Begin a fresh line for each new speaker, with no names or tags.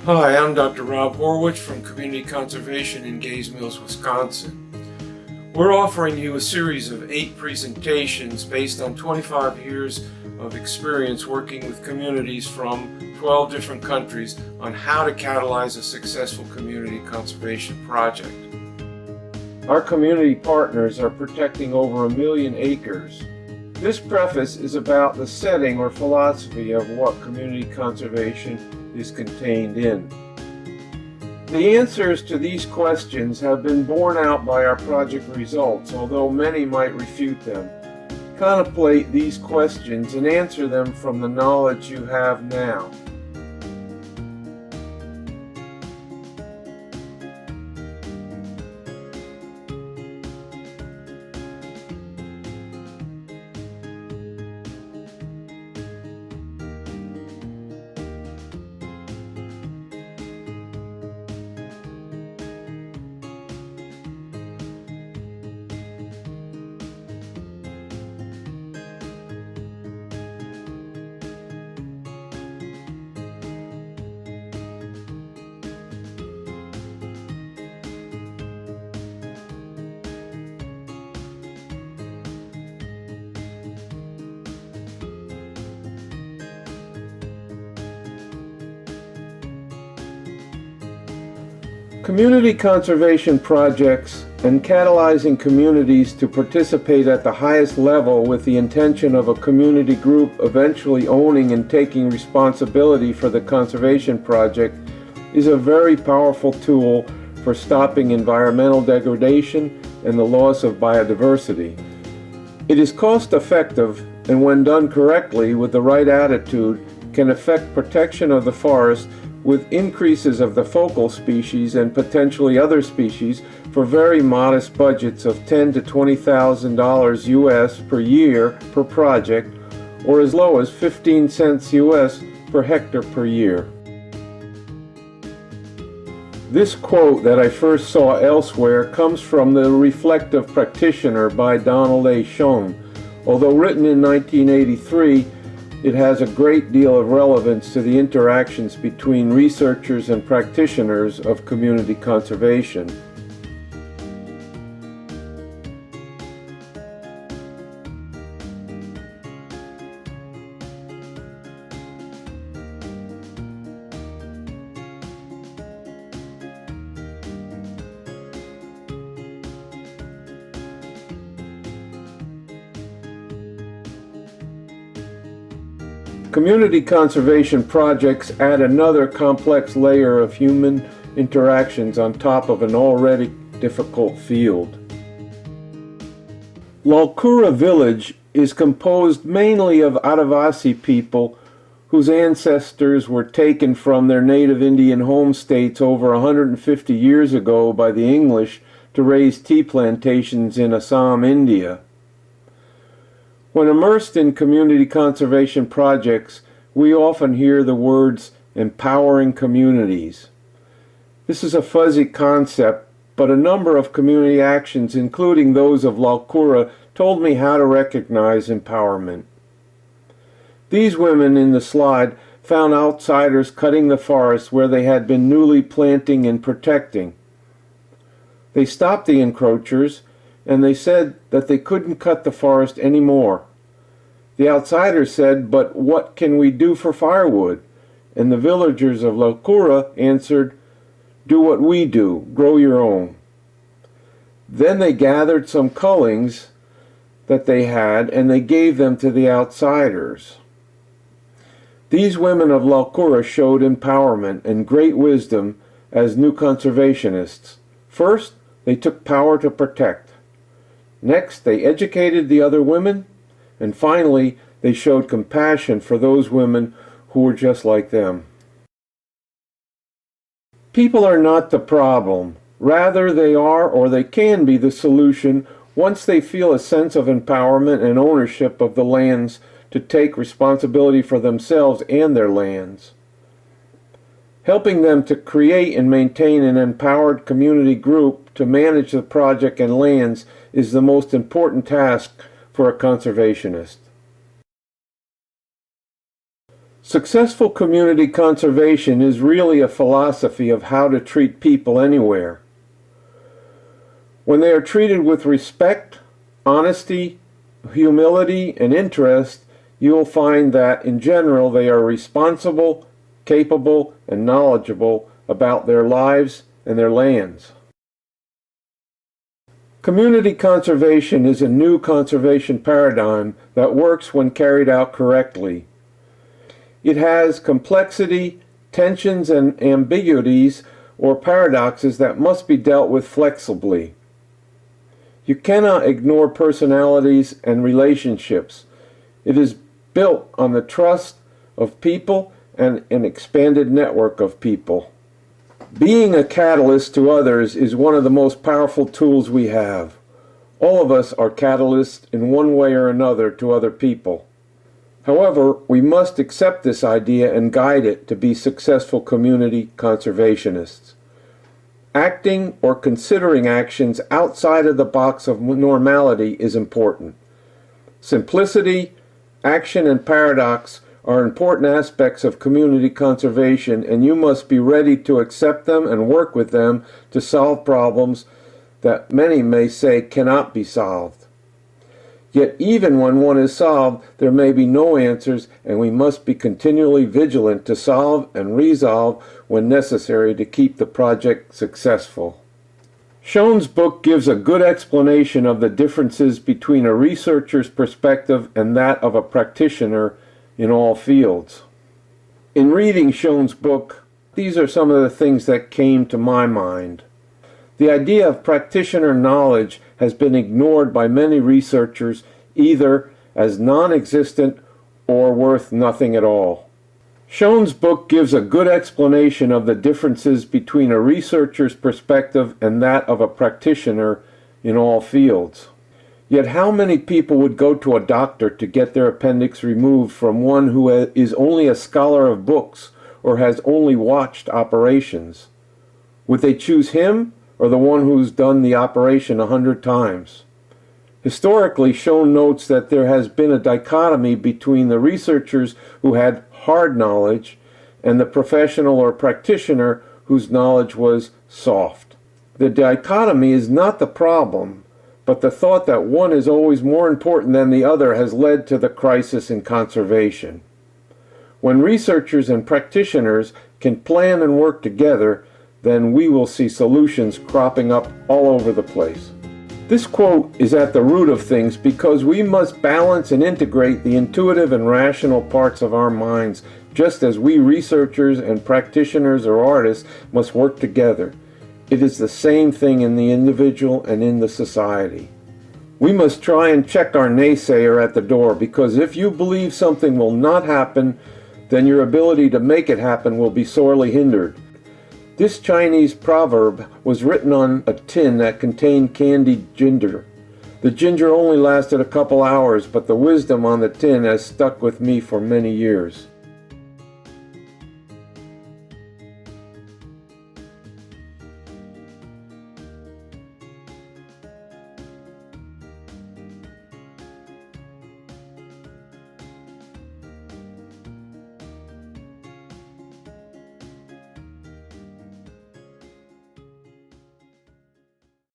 Hi, I'm Dr. Rob Horwich from Community Conservation in Gays Mills, Wisconsin. We're offering you a series of 8 presentations based on 25 years of experience working with communities from 12 different countries on how to catalyze a successful community conservation project. Our community partners are protecting over 1 million acres. This preface is about the setting or philosophy of what community conservation is contained in. The answers to these questions have been borne out by our project results, although many might refute them. Contemplate these questions and answer them from the knowledge you have now. Community conservation projects and catalyzing communities to participate at the highest level with the intention of a community group eventually owning and taking responsibility for the conservation project is a very powerful tool for stopping environmental degradation and the loss of biodiversity. It is cost-effective and when done correctly with the right attitude can affect protection of the forest with increases of the focal species and potentially other species for very modest budgets of $10,000 to $20,000 US per year per project, or as low as 15 cents US per hectare per year. This quote that I first saw elsewhere comes from The Reflective Practitioner by Donald A. Schoen. Although written in 1983, it has a great deal of relevance to the interactions between researchers and practitioners of community conservation. Community conservation projects add another complex layer of human interactions on top of an already difficult field. Lalkura village is composed mainly of Adivasi people whose ancestors were taken from their native Indian home states over 150 years ago by the English to raise tea plantations in Assam, India. When immersed in community conservation projects, we often hear the words empowering communities. This is a fuzzy concept, but a number of community actions, including those of Lalkura, told me how to recognize empowerment. These women in the slide found outsiders cutting the forest where they had been newly planting and protecting. They stopped the encroachers, and they said that they couldn't cut the forest anymore. The outsiders said, "But what can we do for firewood?" And the villagers of Lalkura answered, "Do what we do, grow your own." Then they gathered some cullings that they had, and they gave them to the outsiders. These women of Lalkura showed empowerment and great wisdom as new conservationists. First, they took power to protect. Next, they educated the other women, and finally, they showed compassion for those women who were just like them. People are not the problem. Rather, they are or they can be the solution once they feel a sense of empowerment and ownership of the lands to take responsibility for themselves and their lands. Helping them to create and maintain an empowered community group to manage the project and lands is the most important task for a conservationist. Successful community conservation is really a philosophy of how to treat people anywhere. When they are treated with respect, honesty, humility, and interest, you will find that, in general, they are responsible, capable, and knowledgeable about their lives and their lands. Community conservation is a new conservation paradigm that works when carried out correctly. It has complexity, tensions, and ambiguities or paradoxes that must be dealt with flexibly. You cannot ignore personalities and relationships. It is built on the trust of people and an expanded network of people. Being a catalyst to others is one of the most powerful tools we have. All of us are catalysts in one way or another to other people. However, we must accept this idea and guide it to be successful community conservationists. Acting or considering actions outside of the box of normality is important. Simplicity, action, and paradox are important aspects of community conservation, and you must be ready to accept them and work with them to solve problems that many may say cannot be solved. Yet even when one is solved, there may be no answers, and we must be continually vigilant to solve and resolve when necessary to keep the project successful. Schoen's book gives a good explanation of the differences between a researcher's perspective and that of a practitioner in all fields. In reading Schoen's book, these are some of the things that came to my mind. The idea of practitioner knowledge has been ignored by many researchers either as non-existent or worth nothing at all. Schoen's book gives a good explanation of the differences between a researcher's perspective and that of a practitioner in all fields. Yet how many people would go to a doctor to get their appendix removed from one who is only a scholar of books or has only watched operations? Would they choose him or the one who's done the operation 100 times? Historically, Schoen notes that there has been a dichotomy between the researchers who had hard knowledge and the professional or practitioner whose knowledge was soft. The dichotomy is not the problem, but the thought that one is always more important than the other has led to the crisis in conservation. When researchers and practitioners can plan and work together, then we will see solutions cropping up all over the place. This quote is at the root of things because we must balance and integrate the intuitive and rational parts of our minds, just as we researchers and practitioners or artists must work together. It is the same thing in the individual and in the society. We must try and check our naysayer at the door, because if you believe something will not happen, then your ability to make it happen will be sorely hindered. This Chinese proverb was written on a tin that contained candied ginger. The ginger only lasted a couple hours, but the wisdom on the tin has stuck with me for many years.